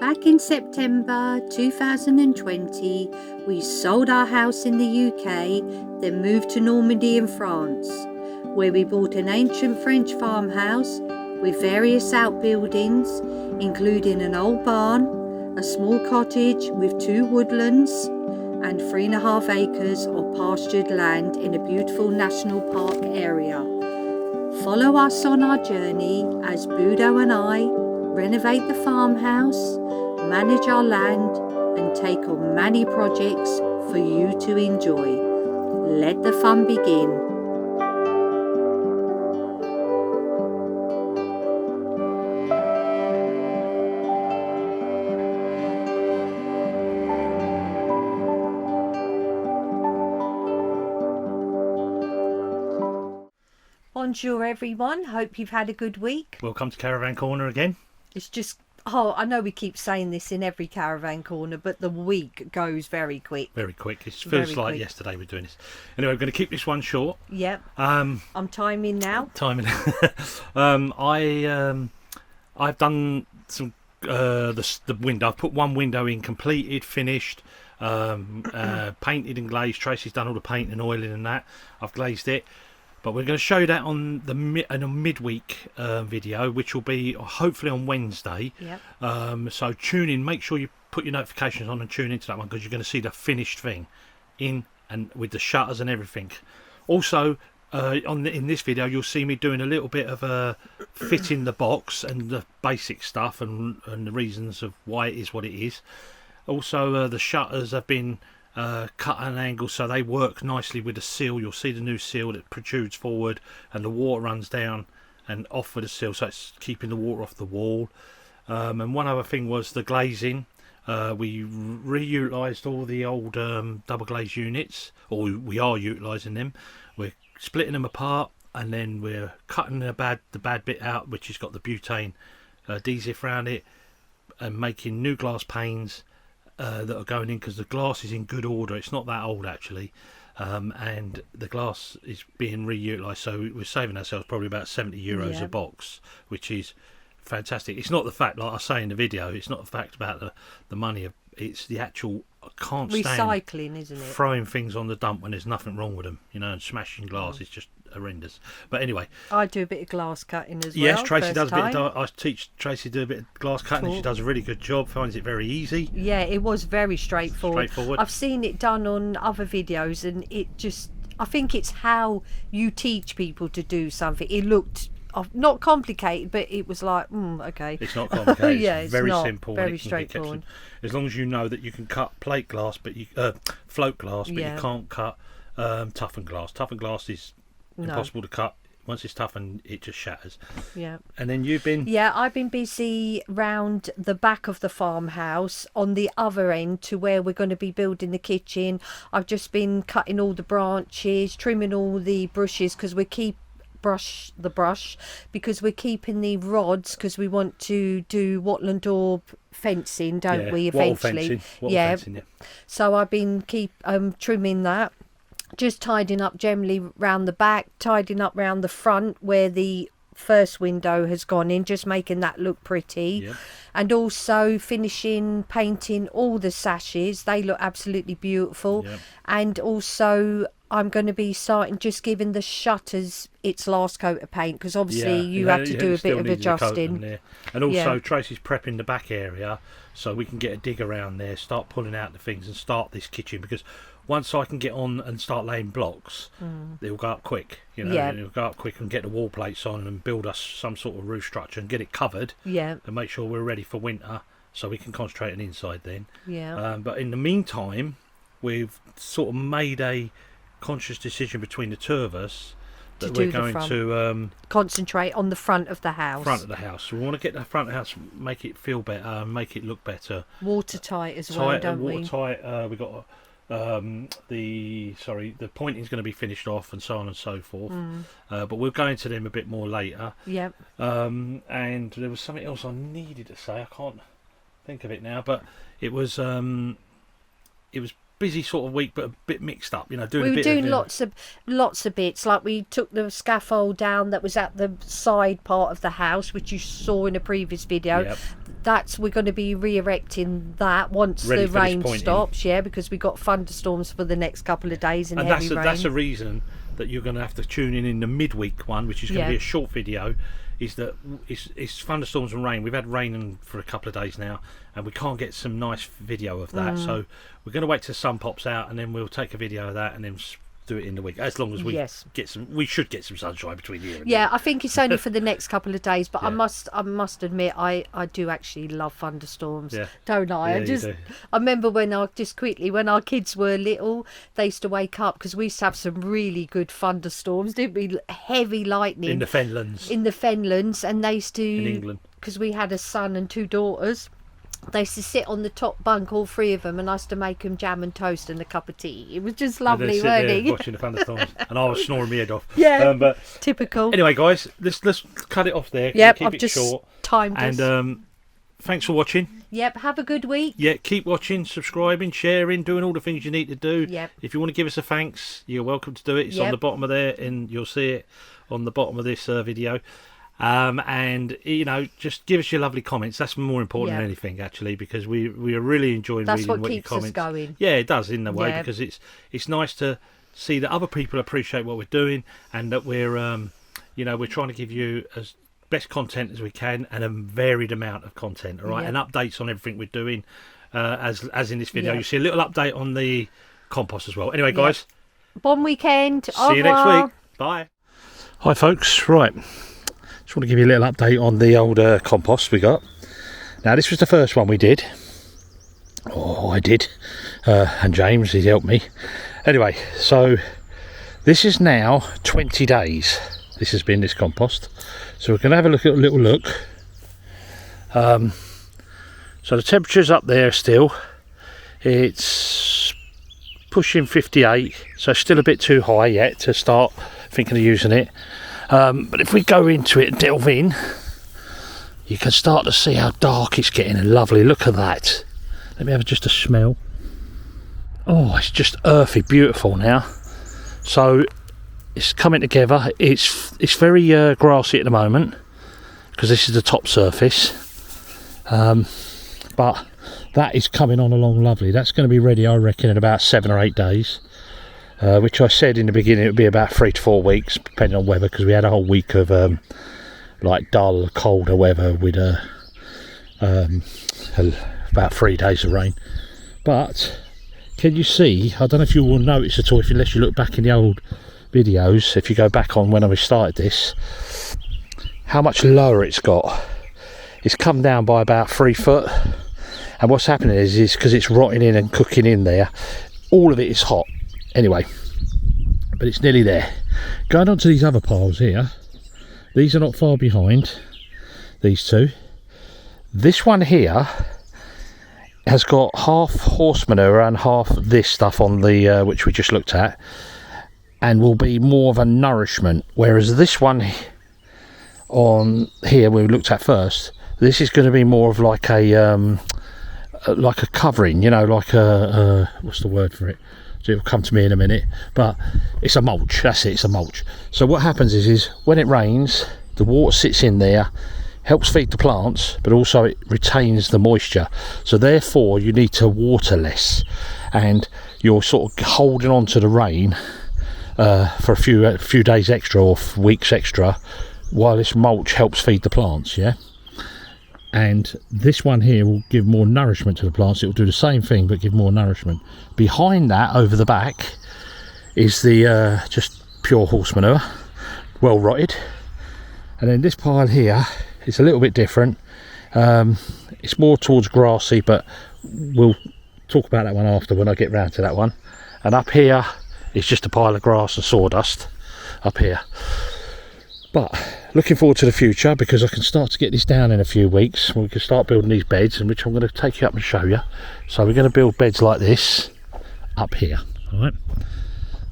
Back in September 2020, we sold our house in the UK, then moved to Normandy in France, where we bought an ancient French farmhouse with various outbuildings, including an old barn, a small cottage with 2 woodlands, and 3.5 acres of pastured land in a beautiful national park area. Follow us on our journey as Budo and I renovate the farmhouse, manage our land, and take on many projects for you to enjoy. Let the fun begin. Bonjour everyone, hope you've had a good week. Welcome to Caravan Corner again. It's just, I know we keep saying this in every Caravan Corner, but the week goes very quick. Very quick. It feels like yesterday we're doing this. Anyway, we're going to keep this one short. Yep. I'm timing now. Timing. I've done some the window. I've put one window in, completed, finished, painted and glazed. Tracy's done all the painting and oiling and that. I've glazed it. But we're going to show that on the midweek video, which will be hopefully on Wednesday. Yep. So tune in. Make sure you put your notifications on and tune into that one, because you're going to see the finished thing in and with the shutters and everything. Also, in this video, you'll see me doing a little bit of fitting the box and the basic stuff and the reasons of why it is what it is. Also, the shutters have been cut at an angle so they work nicely with the seal. You'll see the new seal that protrudes forward and the water runs down and off with the seal, so it's keeping the water off the wall. And one other thing was the glazing. We reutilised all the old double glaze units, or we are utilising them. We're splitting them apart and then we're cutting the bad bit out, which has got the butane adhesive around it, and making new glass panes that are going in, because the glass is in good order. It's not that old actually, and the glass is being reutilised, so we're saving ourselves probably about €70 a box, which is fantastic. It's not the fact, like I say in the video, it's not the fact about the money, it's the actual, I can't stand recycling, isn't it? Throwing things on the dump when there's nothing wrong with them, you know, and smashing glass is just horrendous. But anyway, I do a bit of glass cutting as well. Yes, Tracy does a bit I teach Tracy to do a bit of glass cutting, and she does a really good job, finds it very easy. Yeah, it was very straightforward. I've seen it done on other videos, and it just, I think it's how you teach people to do something. It looked not complicated, but it was like, okay. It's not complicated. Yeah, it's very not, simple. Very straightforward. As long as you know that you can cut plate glass, but you float glass, but you can't cut toughened glass. Toughened glass is impossible to cut. Once it's toughened, it just shatters. Yeah. And then you've been... Yeah, I've been busy round the back of the farmhouse on the other end to where we're going to be building the kitchen. I've just been cutting all the branches, trimming all the bushes, because we keep because we're keeping the rods, because we want to do wattle and daub fencing, don't we, eventually? Wattle fencing. So I've been trimming that. Just tidying up generally round the back, tidying up round the front where the first window has gone in, just making that look pretty. And also finishing painting all the sashes. They look absolutely beautiful. And also I'm going to be starting just giving the shutters its last coat of paint, because obviously you have to do a bit of adjusting. And also Tracy's prepping the back area so we can get a dig around there, start pulling out the things and start this kitchen, because once I can get on and start laying blocks, it'll go up quick, you know. It'll go up quick and get the wall plates on and build us some sort of roof structure and get it covered, and make sure we're ready for winter, so we can concentrate on inside then. But in the meantime, we've sort of made a conscious decision between the two of us that we're going to concentrate on the front of the house. We want to get the front of the house, make it feel better, make it look better. Watertight as well, don't we? Watertight. We got the pointing's going to be finished off and so on and so forth. But we'll go into them a bit more later. And there was something else I needed to say. I can't think of it now, but it was busy sort of week, but a bit mixed up. You know, we were doing lots of bits. Like we took the scaffold down that was at the side part of the house, which you saw in a previous video. Yep. We're going to be re-erecting that once the rain stops. Yeah, because we got thunderstorms for the next couple of days and heavy rain. That's a reason that you're going to have to tune in the midweek one, which is going to be a short video. Is that it's thunderstorms and rain. We've had rain for a couple of days now, and we can't get some nice video of that. So we're going to wait till the sun pops out, and then we'll take a video of that, and then do it in the week. As long as we get some, we should get some sunshine between here and I think it's only for the next couple of days. But I must admit, I do actually love thunderstorms, don't I? I remember when our kids were little, they used to wake up because we used to have some really good thunderstorms, didn't we? Heavy lightning in the Fenlands, and they used to in England, because we had a son and 2 daughters. They used to sit on the top bunk, all 3 of them, and I used to make them jam and toast and a cup of tea. It was just lovely, weren't it? Watching the thunderstorms, and I was snoring my head off. Yeah, but typical. Anyway, guys, let's cut it off there. Yep, I've just short. Timed us. And thanks for watching. Yep, have a good week. Yeah, keep watching, subscribing, sharing, doing all the things you need to do. Yep. If you want to give us a thanks, you're welcome to do it. It's on the bottom of there, and you'll see it on the bottom of this video. And you know, just give us your lovely comments. That's more important than anything, actually, because we are really enjoying reading what your comments. That's what keeps us going. Yeah, it does in a way, because it's nice to see that other people appreciate what we're doing, and that we're we're trying to give you as best content as we can, and a varied amount of content. All right, and updates on everything we're doing. As in this video, you see a little update on the compost as well. Anyway, guys, bon weekend. See you next week. Bye. Hi, folks. Right. Just want to give you a little update on the old compost we got. Now, this was the first one we did. I did. And James, he helped me. Anyway, so this is now 20 days. This has been this compost. So we're going to have a little look. So the temperature's up there still. It's pushing 58. So still a bit too high yet to start thinking of using it. But if we go into it and delve in, you can start to see how dark it's getting and lovely. Look at that. Let me have just a smell. Oh, it's just earthy, beautiful now. So it's coming together. It's very grassy at the moment because this is the top surface. But that is coming on along lovely. That's going to be ready, I reckon, in about 7 or 8 days. Which I said in the beginning it would be about 3 to 4 weeks, depending on weather, because we had a whole week of like dull, colder weather with about 3 days of rain. But can you see? I don't know if you will notice at all, unless you look back in the old videos. If you go back on when I started this, how much lower it's got. It's come down by about 3 foot, and what's happening is because it's rotting in and cooking in there. All of it is hot. Anyway, but it's nearly there. Going on to these other piles here, these are not far behind, these two. This one here has got half horse manure and half this stuff on the which we just looked at, and will be more of a nourishment, whereas this one on here we looked at first, this is going to be more of like a covering, you know, like a what's the word for it? So it'll come to me in a minute, but it's a mulch. That's it, it's a mulch. So what happens is when it rains, the water sits in there, helps feed the plants, but also it retains the moisture. So therefore you need to water less, and you're sort of holding on to the rain for a few days extra or weeks extra, while this mulch helps feed the plants. Yeah. And this one here will give more nourishment to the plants. It will do the same thing but give more nourishment. Behind that, over the back, is the just pure horse manure, well rotted. And then this pile here is a little bit different. It's more towards grassy, but we'll talk about that one after when I get round to that one. And up here is just a pile of grass and sawdust up here. But looking forward to the future, because I can start to get this down in a few weeks. We can start building these beds, and which I'm going to take you up and show you. So we're going to build beds like this up here. All right.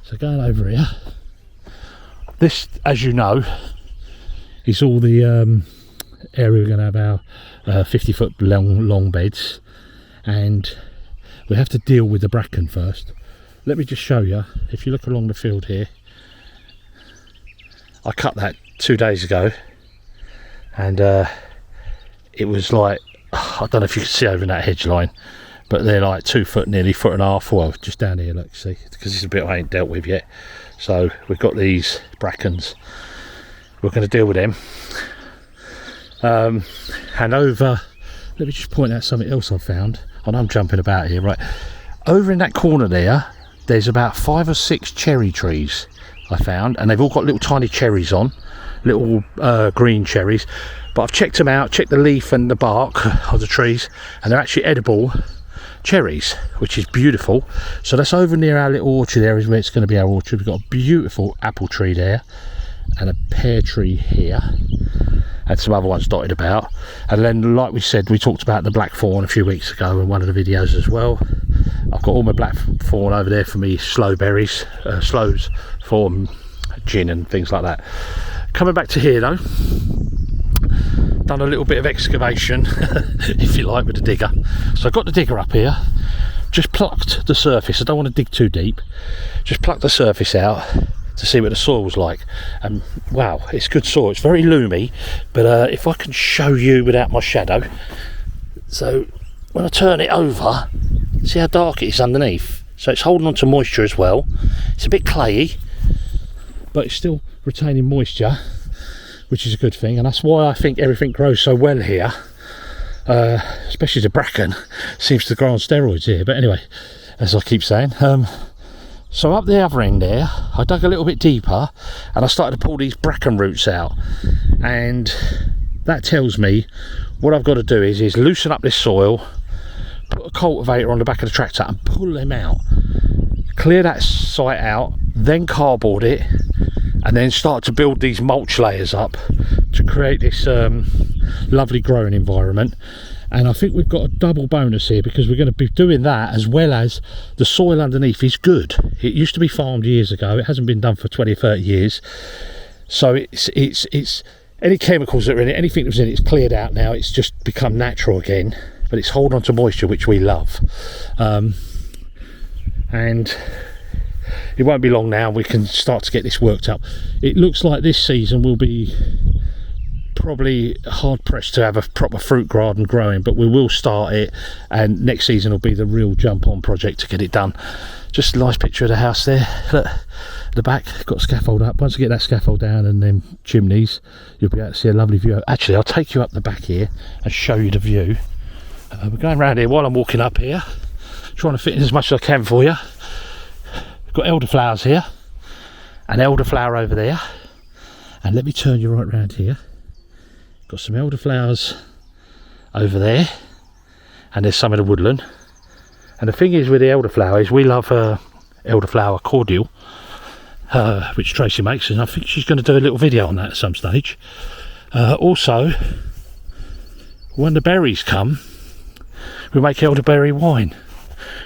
So going over here, this, as you know, is all the area we're going to have our 50-foot long beds. And we have to deal with the bracken first. Let me just show you. If you look along the field here, I cut that 2 days ago, and it was like, I don't know if you can see over in that hedge line, but they're like 2 foot, nearly 1.5 foot. Well, just down here, look, see, because it's a bit I ain't dealt with yet. So we've got these brackens, we're going to deal with them. And over, let me just point out something else I've found. I know I'm jumping about here, right? Over in that corner there, there's about 5 or 6 cherry trees I found, and they've all got little tiny cherries on, little green cherries. But I've checked them out, checked the leaf and the bark of the trees, and they're actually edible cherries, which is beautiful. So that's over near our little orchard there, is where it's going to be our orchard. We've got a beautiful apple tree there, and a pear tree here, and some other ones dotted about. And then, like we said, we talked about the blackthorn a few weeks ago in one of the videos as well. I've got all my blackthorn over there for me slow berries, slows for gin and things like that. Coming back to here though, done a little bit of excavation if you like, with the digger. So I've got the digger up here, just plucked the surface. I don't want to dig too deep, just plucked the surface out to see what the soil's like. And wow, it's good soil. It's very loomy, but if I can show you without my shadow. So when I turn it over, see how dark it is underneath? So it's holding on to moisture as well. It's a bit clayey, but it's still retaining moisture, which is a good thing. And that's why I think everything grows so well here, especially the bracken seems to grow on steroids here. But anyway, as I keep saying, so up the other end there, I dug a little bit deeper, and I started to pull these bracken roots out. And that tells me what I've got to do is loosen up this soil, put a cultivator on the back of the tractor and pull them out, clear that site out, then cardboard it, and then start to build these mulch layers up to create this lovely growing environment. And I think we've got a double bonus here, because we're going to be doing that as well as the soil underneath is good. It used to be farmed years ago. It hasn't been done for 20 or 30 years. So it's any chemicals that are in it, anything that was in it, it's cleared out now. It's just become natural again, but it's holding on to moisture, which we love. And it won't be long now we can start to get this worked up. It looks like this season will be probably hard pressed to have a proper fruit garden growing, but we will start it, and next season will be the real jump on project to get it done. Just a nice picture of the house there. Look, the back got scaffold up. Once I get that scaffold down and then chimneys, you'll be able to see a lovely view. Actually, I'll take you up the back here and show you the view. We're going around here while I'm walking up here, trying to fit in as much as I can for you. We've got elderflowers here, an elderflower over there, and let me turn you right round here. Got some elderflowers over there, and there's some of the woodland. And the thing is with the elderflower is we love elderflower cordial, which Tracy makes, and I think she's going to do a little video on that at some stage. Also, when the berries come, we make elderberry wine,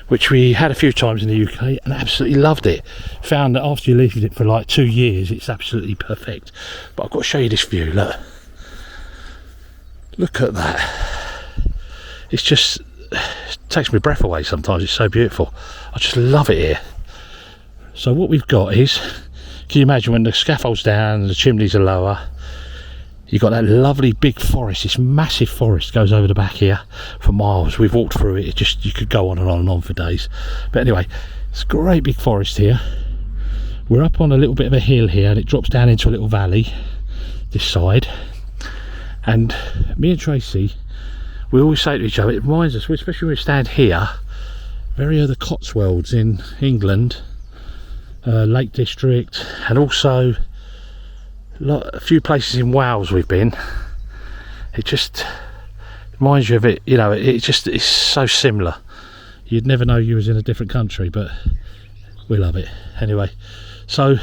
which we had a few times in the UK and absolutely loved it. Found that after you leave it for like 2 years, it's absolutely perfect. But I've got to show you this view. Look at that. It's just, it takes my breath away sometimes. It's so beautiful. I just love it here. So what we've got is, can you imagine when the scaffold's down and the chimneys are lower, you've got that lovely big forest. This massive forest goes over the back here for miles. We've walked through it. It just, you could go on and on for days. But anyway, it's a great big forest here. We're up on a little bit of a hill here, and it drops down into a little valley this side. And me and Tracy, we always say to each other, it reminds us, especially when we stand here, very of the Cotswolds in England, Lake District, and also a few places in Wales we've been. It just reminds you of it, you know, it just is so similar. You'd never know you was in a different country, but we love it. Anyway, so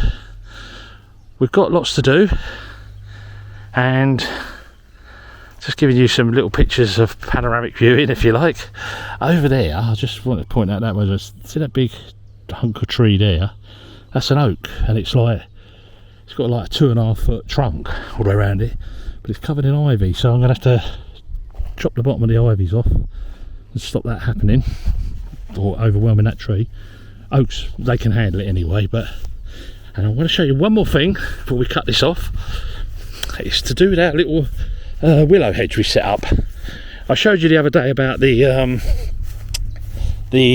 we've got lots to do, and just giving you some little pictures of panoramic viewing, if you like. Over there, I just want to point out that one. See that big hunk of tree there? That's an oak, and it's got like a 2.5 foot trunk all the way around it, but it's covered in ivy. So I'm going to have to chop the bottom of the ivies off and stop that happening. or overwhelming that tree. Oaks, they can handle it anyway. And I want to show you one more thing before we cut this off. It's to do with our little willow hedge we set up. I showed you the other day about the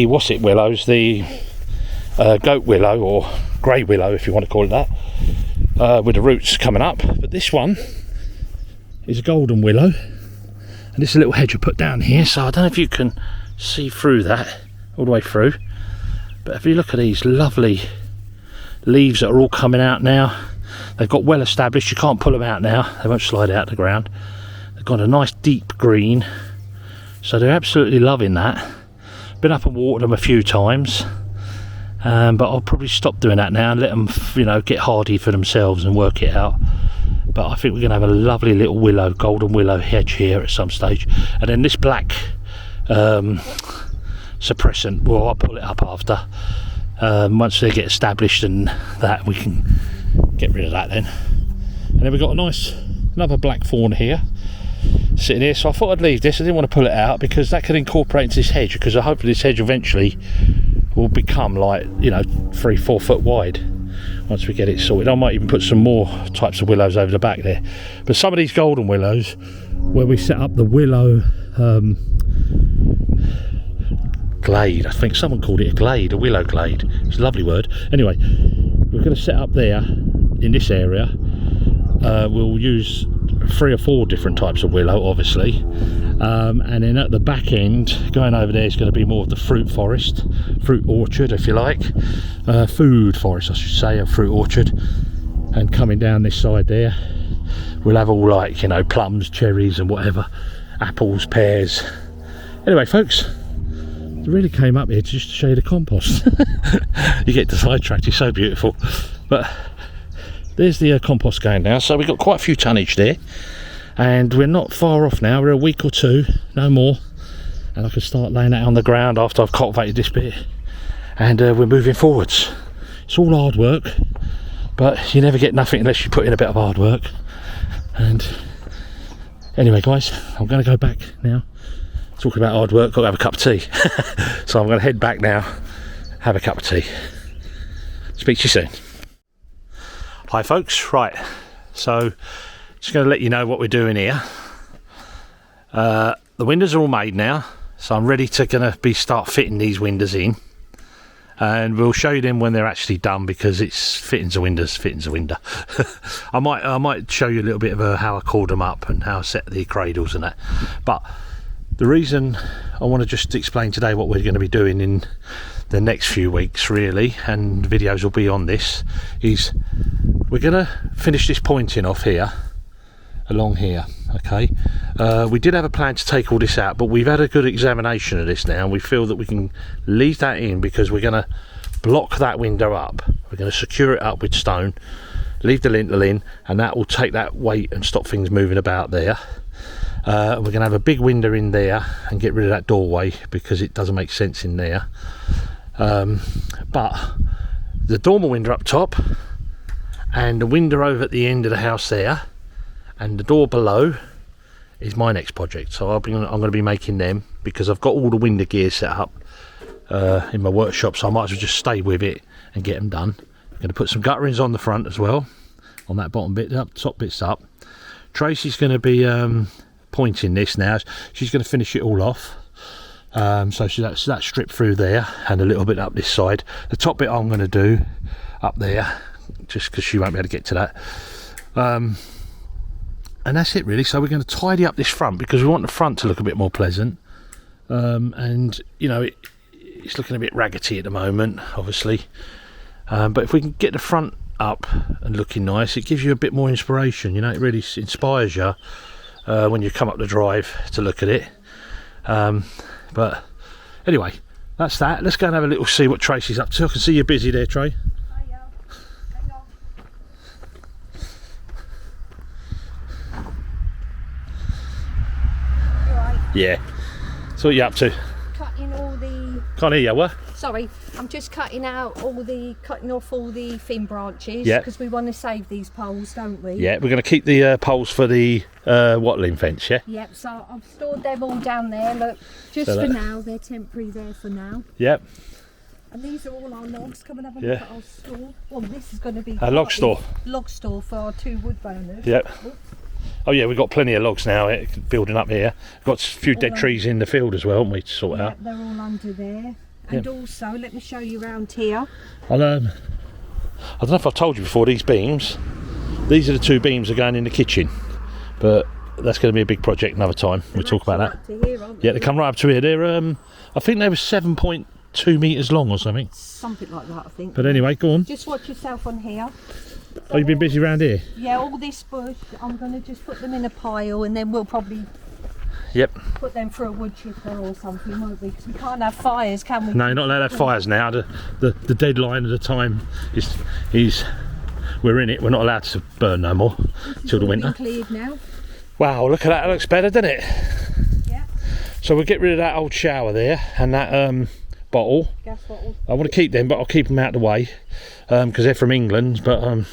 what's it willows, the goat willow, or grey willow if you want to call it that, with the roots coming up. But this one is a golden willow, and this is a little hedge I put down here, so I don't know if you can see through that all the way through, but if you look at these lovely leaves that are all coming out now, they've got well established, you can't pull them out now, they won't slide out of the ground. They've got a nice deep green, so they're absolutely loving that. Been up and watered them a few times, but I'll probably stop doing that now and let them, you know, get hardy for themselves and work it out. But I think we're going to have a lovely little willow, golden willow hedge here at some stage. And then this black suppressant, well, I'll pull it up after. Once they get established and that, we can get rid of that then. And then we've got another black thorn here, sitting here. So I thought I'd leave this. I didn't want to pull it out because that could incorporate into this hedge, because I hope this hedge eventually will become like, you know, 3-4 foot wide once we get it sorted. I might even put some more types of willows over the back there. But some of these golden willows, where we set up the willow glade, I think someone called it a glade, a willow glade, it's a lovely word. Anyway, we're going to set up there in this area. We'll use 3 or 4 different types of willow, obviously, and then at the back end going over there is going to be more of the fruit forest, fruit orchard if you like, food forest I should say, a fruit orchard. And coming down this side there we'll have all, like, you know, plums, cherries and whatever, apples, pears. Anyway folks, I really came up here just to show you the compost. You get sidetracked, it's so beautiful. But there's the compost going now, so we've got quite a few tonnage there, and we're not far off now. We're a week or 2, no more, and I can start laying that on the ground after I've cultivated this bit, and we're moving forwards. It's all hard work, but you never get nothing unless you put in a bit of hard work. And anyway guys, I'm going to go back now. Talking about hard work, got to have a cup of tea. So I'm going to head back now, have a cup of tea. Speak to you soon. Hi folks, right, so just going to let you know what we're doing here. The windows are all made now, so I'm ready to start fitting these windows in, and we'll show you them when they're actually done, because it's fittings of windows. I might show you a little bit of how I called them up and how I set the cradles and that. But the reason I want to just explain today what we're going to be doing in the next few weeks, really, and videos will be on this, is we're going to finish this pointing off here, along here, okay? We did have a plan to take all this out, but we've had a good examination of this now, and we feel that we can leave that in, because we're going to block that window up. We're going to secure it up with stone, leave the lintel in, and that will take that weight and stop things moving about there. We're going to have a big window in there and get rid of that doorway, because it doesn't make sense in there. But the dormer window up top, and the window over at the end of the house there, and the door below is my next project. So I'm going to be making them, because I've got all the window gear set up in my workshop, so I might as well just stay with it and get them done. I'm going to put some gutterings on the front as well, on that bottom bit, up top bits up. Tracy's going to be pointing this now. She's going to finish it all off. So that's stripped through there, and a little bit up this side. The top bit I'm going to do up there, just because she won't be able to get to that. And that's it really. So we're going to tidy up this front, because we want the front to look a bit more pleasant. And you know, it's looking a bit raggedy at the moment, obviously. But if we can get the front up and looking nice, it gives you a bit more inspiration. You know, it really inspires you when you come up the drive to look at it. But anyway, that's that. Let's go and have a little see what Tracy's up to. I can see you're busy there, Trey. Hang on. You alright? Yeah. So what are you up to? Cutting all the... Can't hear you, what? Sorry, I'm just cutting off all the thin branches. Yeah. Because we want to save these poles, don't we? Yeah, we're going to keep the poles for the watling fence, yeah? Yep, so I've stored them all down there, look, just So for now, they're temporary there for now. Yep. And these are all our logs. Come and have a Yeah. look at our store. Well, this is going to be A log store. Log store for our 2 wood burners. Yep. Oops. Oh yeah, we've got plenty of logs now building up here. We've got a few dead trees in the field as well, haven't we, to sort out? They're all under there. And also, let me show you around here. I don't know if I've told you before, these beams, these are the 2 beams that are going in the kitchen, but that's going to be a big project another time. We'll talk about that. Up to here, aren't they? Yeah, they come right up to here. They're I think they were 7.2 metres long or something. Something like that, I think. But anyway, go on. Just watch yourself on here. Oh, you've been busy around here? Yeah, all this bush, I'm going to just put them in a pile, and then we'll probably put them for a wood chipper or something, won't we? Because we can't have fires, can we? No, you're not allowed to have fires now. The deadline of the time is we're in it. We're not allowed to burn no more till the winter. Cleared now. Wow, look at that. It looks better, doesn't it? Yeah. So we'll get rid of that old shower there and that bottle. Gas bottle. I want to keep them, but I'll keep them out of the way because they're from England. But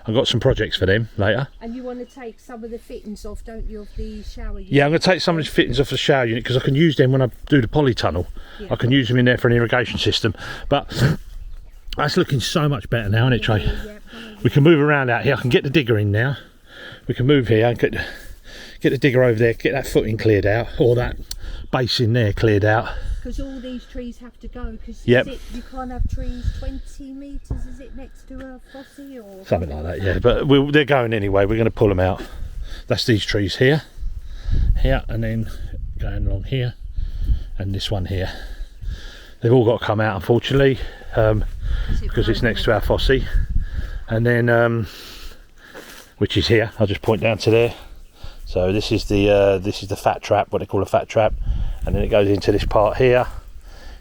I've got some projects for them later. And you want to take some of the fittings off, don't you, of the shower unit? Yeah, I'm going to take some of the fittings off the shower unit because I can use them when I do the polytunnel. Yeah. I can use them in there for an irrigation system. But that's looking so much better now, isn't it, Trey? Yeah, we can move around out here. I can get the digger in now. We can move here and get the digger over there, get that footing cleared out, or that base in there cleared out. Because all these trees have to go, because you can't have trees 20 metres, is it, next to a fossey or something like that, yeah. But they're going anyway. We're going to pull them out. That's these trees here, and then going along here, and this one here. They've all got to come out, unfortunately, because it's next to our fossey. And then, which is here. I'll just point down to there. So this is the fat trap, what they call a fat trap, and then it goes into this part here,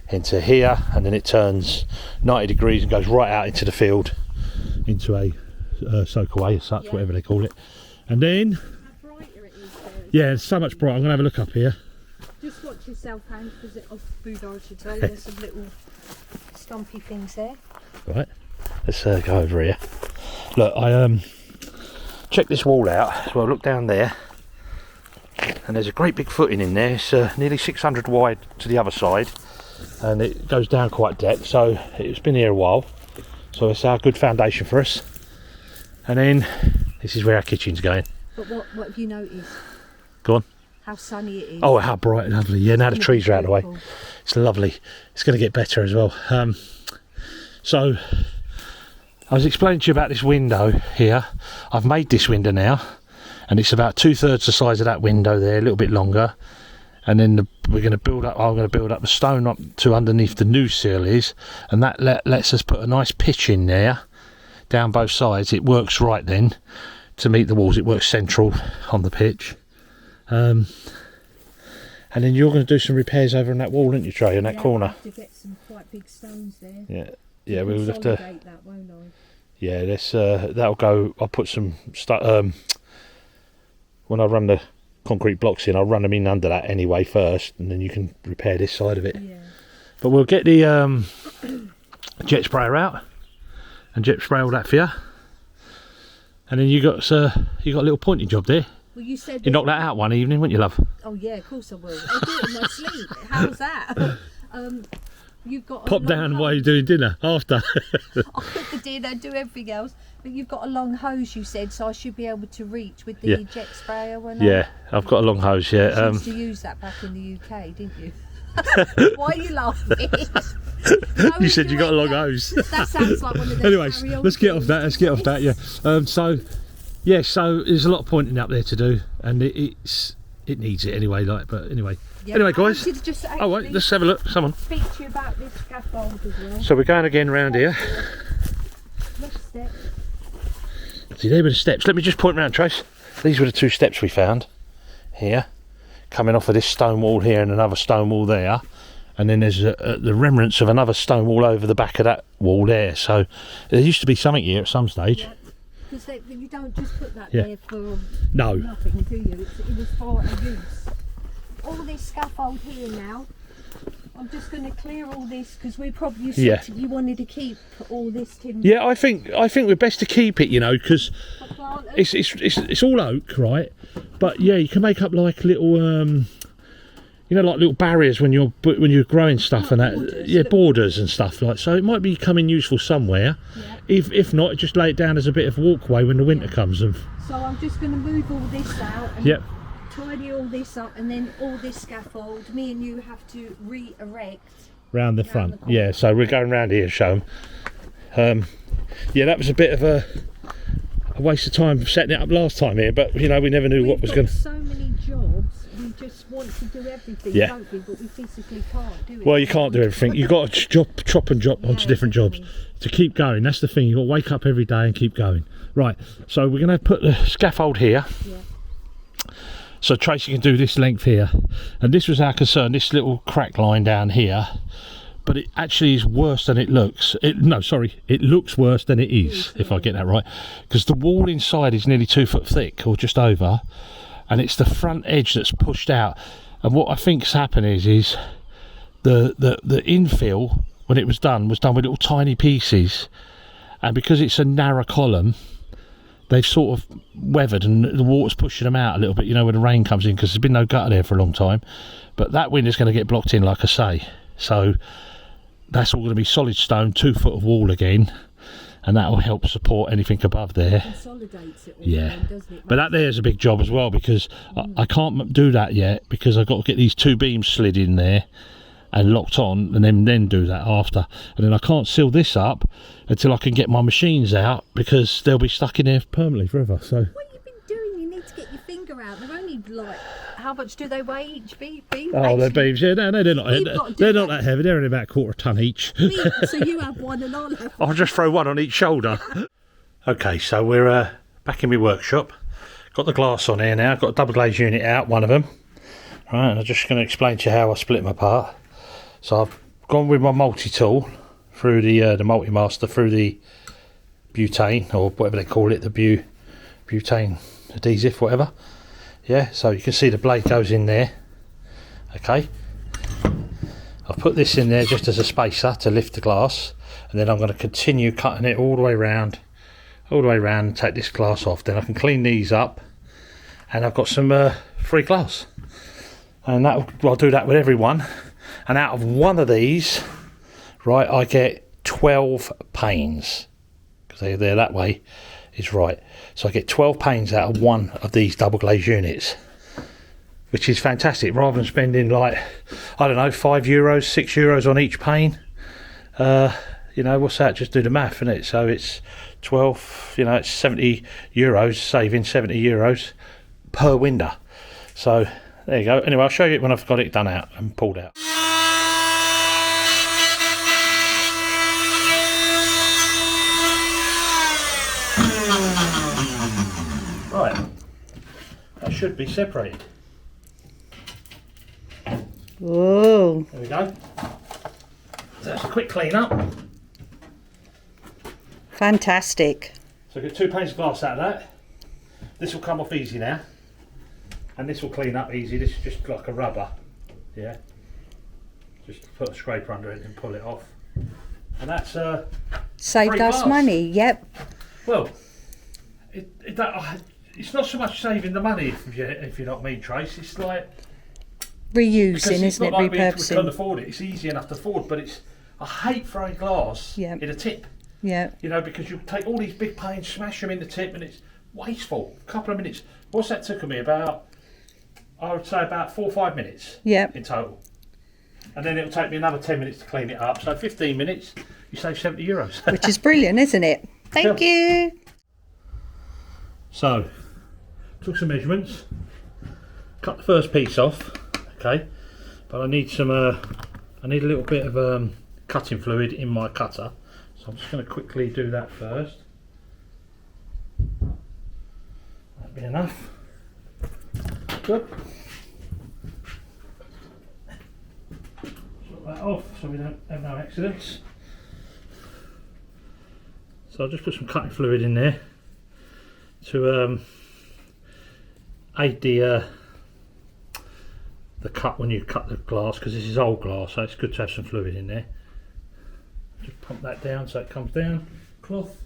into here, and then it turns 90 degrees and goes right out into the field, into a soakaway as such, whatever they call it. And then, how brighter it is there. Yeah, it's so much brighter. I'm gonna have a look up here. Just watch yourself, Hank, because Budo, I should say. There's some little stumpy things there. Right, let's go over here. Look, I check this wall out. Well, look down there. And there's a great big footing in there. It's nearly 600 wide to the other side, and it goes down quite depth, so it's been here a while, so it's our good foundation for us. And then this is where our kitchen's going. But what have you noticed? Go on. How sunny it is. Oh, how bright and lovely. Yeah, now the trees are out of the way. It's lovely. It's going to get better as well. So I was explaining to you about this window here. I've made this window now, and it's about 2/3 the size of that window there, a little bit longer. And then we're going to build up. I'm going to build up the stone up to underneath the new sill is, and that lets us put a nice pitch in there, down both sides. It works right then to meet the walls. It works central on the pitch. And then you're going to do some repairs over on that wall, aren't you, Trey, in that corner? I have to get some quite big stones there. Yeah, we'll have to. That, won't I? Yeah, let's. That'll go. I'll put some stuff. When I run the concrete blocks in, I'll run them in under that anyway first, and then you can repair this side of it. Yeah. But we'll get the jet sprayer out and jet spray all that for you. And then you got a little pointing job there. Well, you said you knocked that out one evening, wouldn't you, love? Oh yeah, of course I will. I do it in my sleep. How's that? You've got pop down while you're doing dinner after. I'll cook the dinner, do everything else. But you've got a long hose, you said, so I should be able to reach with the jet sprayer. Yeah, I've got a long hose. Yeah. You used to use that back in the UK, didn't you? Why are you laughing? You said you got a long hose. That sounds like one of those. Anyways, let's get off that. Yeah. So there's a lot of pointing up there to do, and it needs it anyway. But anyway. Yeah. Anyway, guys. Oh wait, let's have a look. Someone. Speak to you about this scaffold as well. So we're going again round here. See, there were the steps. Let me just point round, Trace. These were the 2 steps we found here, coming off of this stone wall here and another stone wall there, and then there's the remnants of another stone wall over the back of that wall there. So there used to be something here at some stage. Because you don't just put that there for no. nothing, do you? It was for a use. All this scaffold here now, I'm just going to clear all this because we probably you wanted to keep all this timber. Yeah, I think we're best to keep it, you know, because it's all oak, right? But yeah, you can make up like little you know, like little barriers when you're growing stuff and that. Borders, yeah, borders and stuff like. So it might be coming useful somewhere. Yeah. If not, just lay it down as a bit of walkway when the winter comes. And so I'm just going to move all this out. And tidy all this up, and then all this scaffold me and you have to re-erect round the front. Yeah, so we're going round here to show them. Yeah, that was a bit of a waste of time setting it up last time here, but you know, we never knew what was going to. So many jobs, we just want to do everything, don't we? But we physically can't do it. Well, you can't do everything. You've got to chop and drop onto different jobs to keep going. That's the thing. You've got to wake up every day and keep going. Right, so we're going to put the scaffold here. Yeah. So Tracy can do this length here, and this was our concern, this little crack line down here, but it actually is worse than it looks. It looks worse than it is, if I get that right, because the wall inside is nearly 2 foot thick, or just over, and it's the front edge that's pushed out. And what I think's happened is the infill, when it was done with little tiny pieces, and because it's a narrow column, they've sort of weathered and the water's pushing them out a little bit, you know, when the rain comes in, because there's been no gutter there for a long time. But that window's going to get blocked in, like I say. So that's all going to be solid stone, 2 foot of wall again, and that will help support anything above there. Consolidates it all, yeah, then, doesn't it? But that there's a big job as well, because I can't do that yet, because I've got to get these 2 beams slid in there and locked on, and then do that after. And then I can't seal this up until I can get my machines out, because they'll be stuck in there permanently forever. So what have you been doing? You need to get your finger out. They're only like, how much do they weigh each beam? Oh, they're beams. Yeah, no, they're not that heavy. They're only about 1/4 ton each. So you have one and I'll have one. I'll just throw one on each shoulder. Okay, so we're back in my workshop. Got the glass on here now. Got a double glaze unit out, one of them. Right, and I'm just going to explain to you how I split them apart. So I've gone with my multi-tool through the multi-master, through the butane, or whatever they call it, the butane adhesive, whatever. Yeah, so you can see the blade goes in there. Okay, I've put this in there just as a spacer to lift the glass, and then I'm going to continue cutting it all the way around, and take this glass off. Then I can clean these up, and I've got some free glass, and I'll do that with every one. And out of one of these, right, I get 12 panes, because they're that way is right. So I get 12 panes out of one of these double glazed units, which is fantastic. Rather than spending like, I don't know, €5, €6 on each pane, you know, what's that? Just do the math, isn't it? So it's 12, you know, it's €70, saving €70 per window. So there you go. Anyway, I'll show you it when I've got it done out and pulled out. Right, that should be separated. Whoa. There we go. So that's a quick clean up. Fantastic. So get 2 panes of glass out of that. This will come off easy now. And this will clean up easy. This is just like a rubber. Yeah. Just put a scraper under it and pull it off. And that's saved us money, yep. Well, it's not so much saving the money, if you know what I mean, Trace. It's like reusing, isn't it? Like repurposing. We can't afford it. It's easy enough to afford, but I hate throwing glass in a tip. Yeah. You know, because you take all these big panes, smash them in the tip, and it's wasteful. A couple of minutes. What's that took me? About, I would say about 4 or 5 minutes. Yeah. In total. And then it'll take me another 10 minutes to clean it up. So 15 minutes, you save €70. Which is brilliant, isn't it? Thank you. So, took some measurements, cut the first piece off, okay, but I need a little bit of cutting fluid in my cutter, so I'm just going to quickly do that first. That'll be enough. Good. Sort that off so we don't have no accidents. So I'll just put some cutting fluid in there to aid the the cut when you cut the glass, because this is old glass, so it's good to have some fluid in there. Just pump that down so it comes down. Cloth.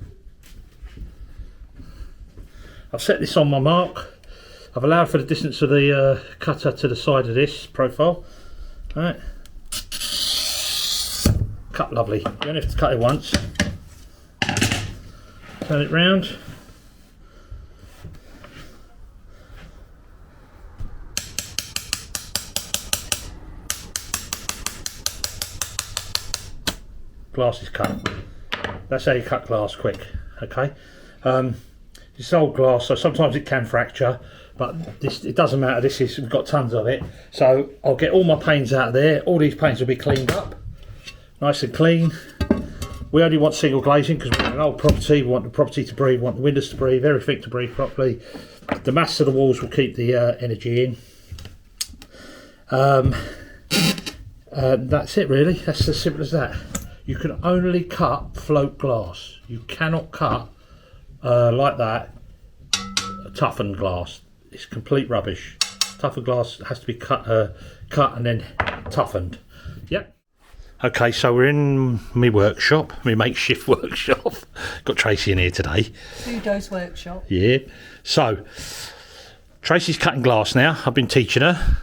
I've set this on my mark. I've allowed for the distance of the cutter to the side of this profile. Alright. Cut lovely. You only have to cut it once. Turn it round. Glass is cut. That's how you cut glass quick. Okay. It's old glass, so sometimes it can fracture, but this, it doesn't matter. This is, we've got tons of it. So I'll get all my panes out of there. All these panes will be cleaned up, nice and clean. We only want single glazing because we're an old property. We want the property to breathe, we want the windows to breathe, everything to breathe properly. The mass of the walls will keep the energy in. That's it really. That's as simple as that. You can only cut float glass. You cannot cut like that toughened glass. It's complete rubbish. Toughened glass has to be cut and then toughened. Yep. Okay, so we're in my workshop, my makeshift workshop. Got Tracy in here today. Budo's workshop. Yeah. So Tracy's cutting glass now. I've been teaching her.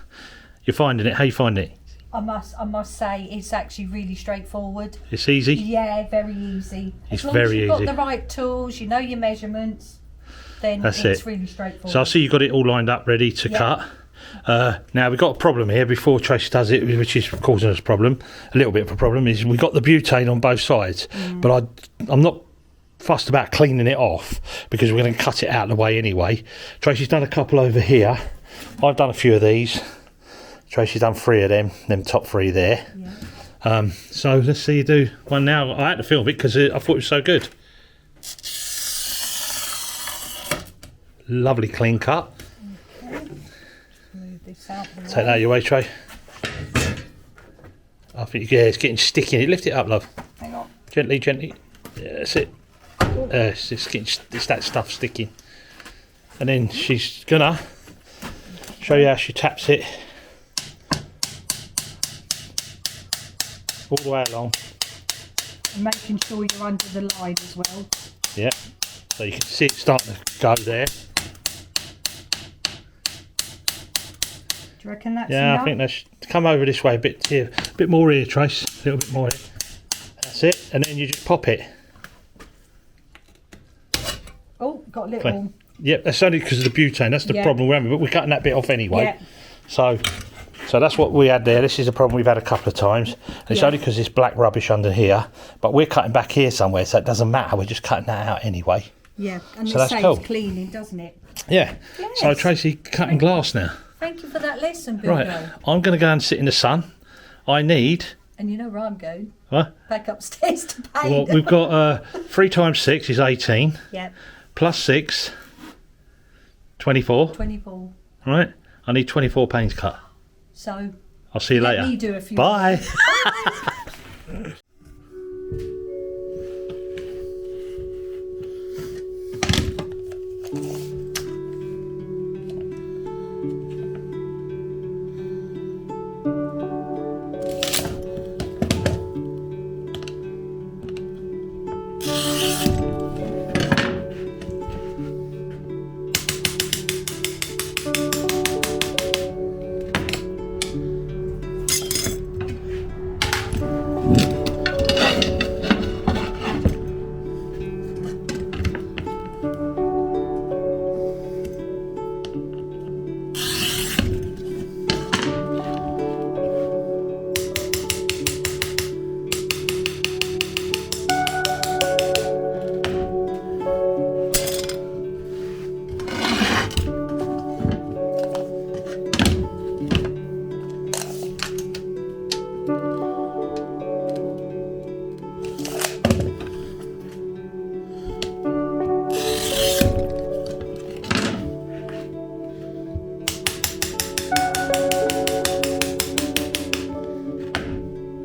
You're finding it. How you finding it? I must say it's actually really straightforward. It's easy. Yeah, very easy. It's as long very as you've easy. got the right tools, you know your measurements, then That's it's it. really straightforward. So I see you've got it all lined up, ready to cut. Now we've got a problem here before Tracy does it, which is causing us a problem. A little bit of a problem is we've got the butane on both sides, but I'm not fussed about cleaning it off because we're going to cut it out of the way anyway. Tracy's done a couple over here. I've done a few of these. Tracy's done 3 of them top 3 there. Yeah. So let's see you do one now. I had to film it because I thought it was so good. Lovely clean cut. Okay. Move this out the Take that out of your way, Trey. I think, yeah, it's getting sticky. Lift it up, love. Hang on. Gently, gently. Yeah, that's it. It's that stuff sticking. And then she's gonna show you how she taps it all the way along. And making sure you're under the line as well. Yeah. So you can see it starting to go there. Do you reckon that's Yeah, enough? I think that's come over this way a bit here, a bit more here, Trace. A little bit more here. That's it. And then you just pop it. Oh, got a little. Clean. Yep, that's only because of the butane. That's the problem we're having, but we're cutting that bit off anyway. Yeah. So that's what we had there. This is a problem we've had a couple of times. And it's only because it's black rubbish under here, but we're cutting back here somewhere, so it doesn't matter. We're just cutting that out anyway. Yeah, and So it that's saves cool. cleaning, doesn't it? Yeah. Yes. So Tracy, cutting glass now. Thank you for that lesson, Budo. Right. I'm going to go and sit in the sun. I need. And you know where I'm going? What? Back upstairs to paint. Well, we've got 3 times 6 is 18. Yeah, Plus 6, 24. 24. Right. I need 24 panes cut. So I'll see you later. let me do a few. Bye.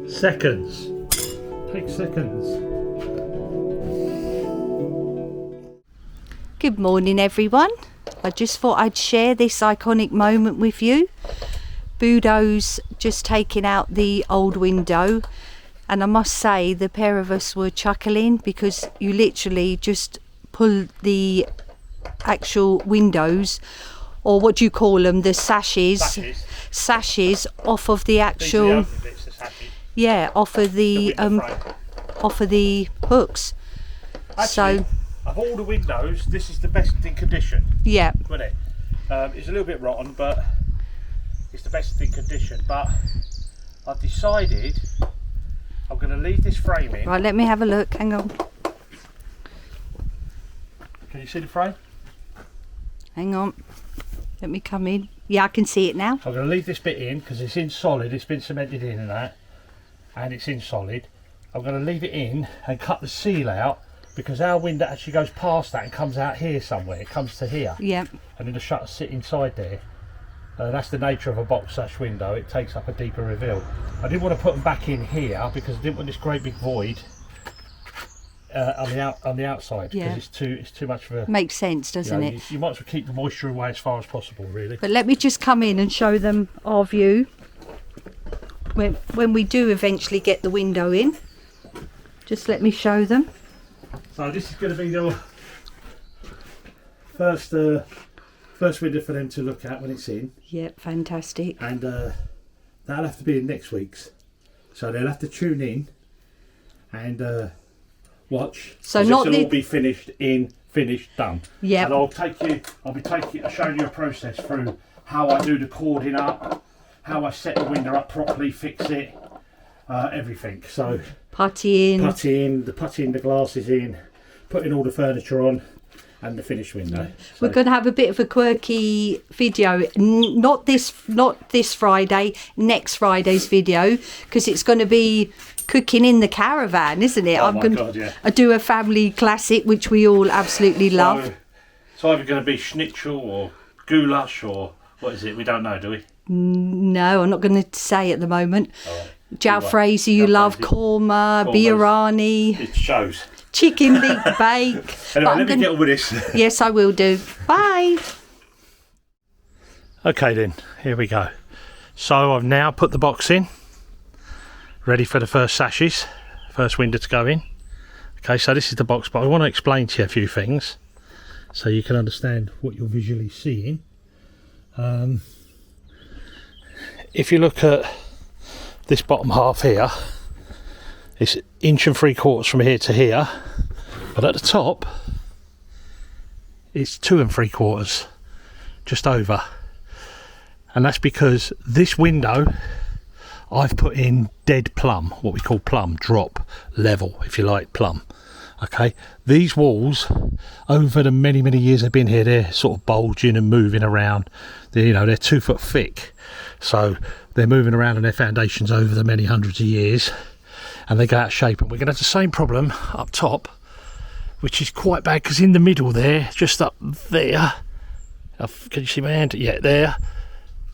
Seconds. Take seconds. Good morning, everyone. I just thought I'd share this iconic moment with you. Budo's just taking out the old window, and I must say the pair of us were chuckling because you literally just pull the actual windows, or what do you call them, the sashes off of the actual, yeah, off of the hooks. Actually, so of all the windows, this is the best in condition. Yeah. Isn't it? It's a little bit rotten, but it's the best in condition. But I've decided I'm going to leave this frame in. Right, let me have a look. Hang on. Can you see the frame? Hang on. Let me come in. Yeah, I can see it now. I'm going to leave this bit in because it's in solid. It's been cemented in and that, and it's in solid. I'm going to leave it in and cut the seal out, because our window actually goes past that and comes out here somewhere. It comes to here. Yeah. And then the shutters sit inside there. That's the nature of a box sash window. It takes up a deeper reveal. I didn't want to put them back in here because I didn't want this great big void on the outside, because it's too much of a. Makes sense, doesn't it? You might as well keep the moisture away as far as possible, really. But let me just come in and show them our view when we do eventually get the window in. Just let me show them. So this is going to be the first window for them to look at when it's in. Yep, fantastic. And that'll have to be in next week's. So they'll have to tune in and watch. So this not will all be finished, done. Yeah. And I'll be showing you a process through how I do the cording up, how I set the window up properly, fix it, everything. So putty in, the glasses in, putting all the furniture on, and the finished window. So we're going to have a bit of a quirky video, not this Friday, next Friday's video, because it's going to be cooking in the caravan, isn't it? Oh my God, yeah. I do a family classic which we all absolutely love. It's either going to be schnitzel or goulash, or what is it? We don't know, do we? No, I'm not going to say at the moment. Jalfrezi, you love korma, biryani. It shows. Chicken big bake. Anyway, let me get on with this. Yes, I will do. Bye. Okay then, here we go. So I've now put the box in, ready for the first sashes, first window to go in. Okay, so this is the box, but I want to explain to you a few things so you can understand what you're visually seeing. If you look at this bottom half here, it's 1 3/4 from here to here, but at the top it's 2 3/4, just over. And that's because this window I've put in dead plumb, what we call plumb, drop level, if you like, plumb. Okay, these walls over the many years they've been here, they're sort of bulging and moving around. They're 2 foot thick, so they're moving around on their foundations over the many hundreds of years, and they go out of shape. And we're going to have the same problem up top, which is quite bad, because in the middle there, just up there, can you see my hand? Yeah, there.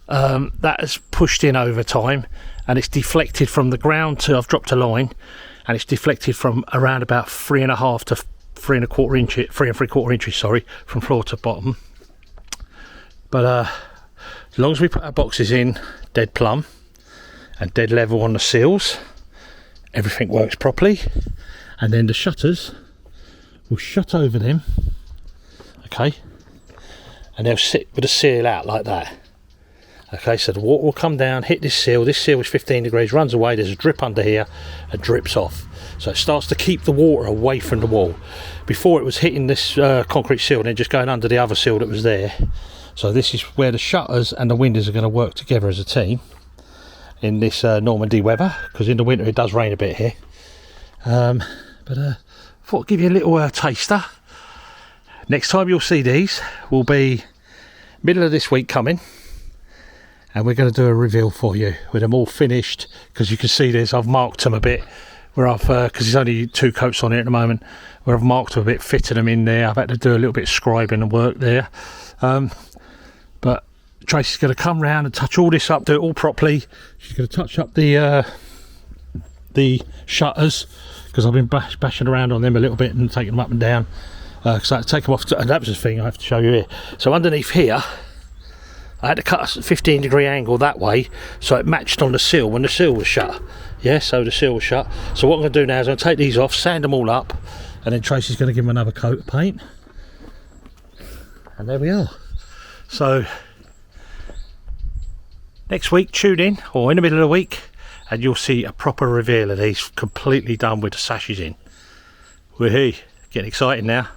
That has pushed in over time, and it's deflected from the ground to, I've dropped a line, and it's deflected from around about 3.5 to 3.25 inches, 3 3/4 inches, sorry, from floor to bottom. But as long as we put our boxes in dead plumb and dead level on the seals, everything works properly. And then the shutters will shut over them, okay, and they'll sit with the seal out like that. Okay, so the water will come down, hit this seal is 15 degrees, runs away, there's a drip under here and drips off. So it starts to keep the water away from the wall. Before, it was hitting this concrete seal and then just going under the other seal that was there. So this is where the shutters and the windows are going to work together as a team in this Normandy weather, because in the winter it does rain a bit here. But I thought I'd give you a little taster. Next time you'll see these will be middle of this week coming, and we're going to do a reveal for you with them all finished, because you can see this, I've marked them a bit where I've, because there's only 2 coats on it at the moment, where I've marked them a bit, fitted them in there. I've had to do a little bit of scribing and work there. But Tracy's going to come round and touch all this up, do it all properly. She's going to touch up the shutters, because I've been bashing around on them a little bit and taking them up and down, because I had to take them off, and that was the thing I have to show you here. So underneath here I had to cut a 15-degree angle that way so it matched on the sill when the sill was shut. Yeah, so the sill was shut. So what I'm going to do now is I'm going to take these off, sand them all up, and then Tracy's going to give them another coat of paint. And there we are. So next week, tune in, or in the middle of the week, and you'll see a proper reveal of these completely done with the sashes in. Woohoo! Getting excited now.